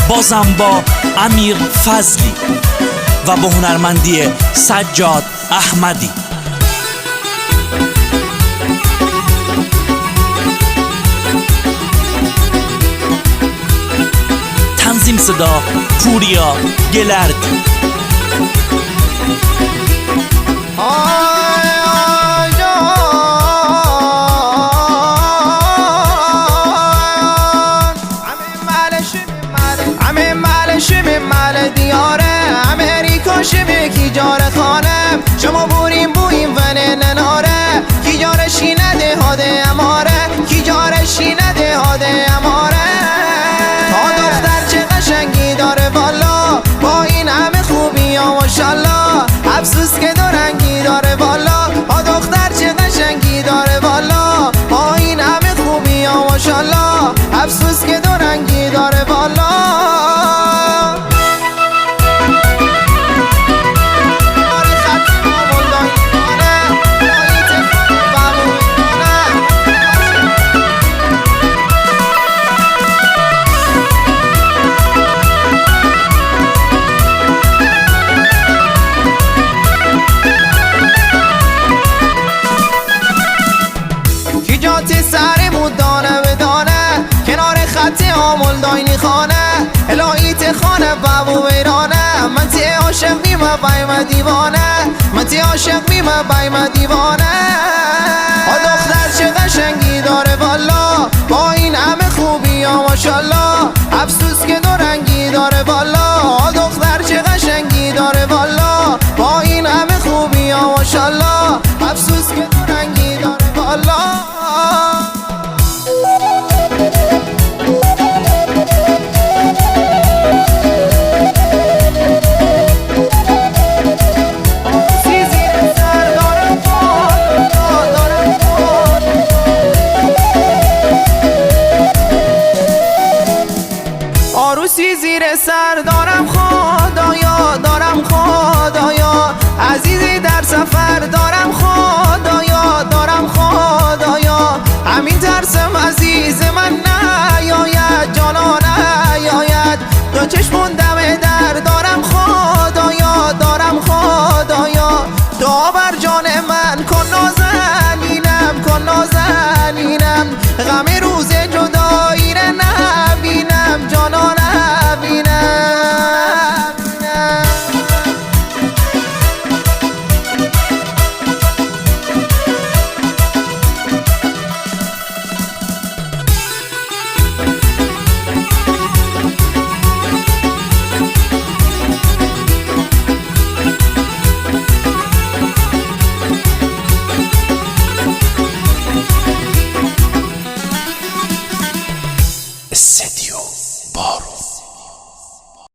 بازم با امیر فضلی و با هنرمندی سجاد احمدی. تنظیم صدا پوریا گلردی. دیاره امریکا شبه کی جاره خانم شما بوریم بویم ونن ناره کی جاره شینده هاده اماره کی جاره شینده هاده اماره تا دختر چه قشنگی داره والا با این همه خوبی ها ماشالله افسوس که دو رنگی داره والا تا دختر چه قشنگی داره والا با این همه خوبی ها ماشالله افسوس که دو رنگی داره والا سرمون دانه به دانه کنار خط آمل داینی خانه الهیت خانه بابو ویرانه من تی عاشق بیمه بایم دیوانه من تی عاشق بیمه بایم دیوانه دختر چه قشنگی داره والا با این همه خوبی ها ماشالله افسوس که دو رنگی داره والا دختر چه قشنگی داره والا با این همه خوبی ها ماشالله افسوس که دو رنگی داره والا عروسی زیر سر دارم خدایا دارم خدایا عزیزی در سفر دارم خدایا دارم خدایا همین ترسم عزیز من نیاید جانا نیاید دو چشمون دم در دارم خدایا دارم خدایا دعا بر جان من کن نازنینم کن نازنینم غم روز جدایی را نبینم جانا نبینم السد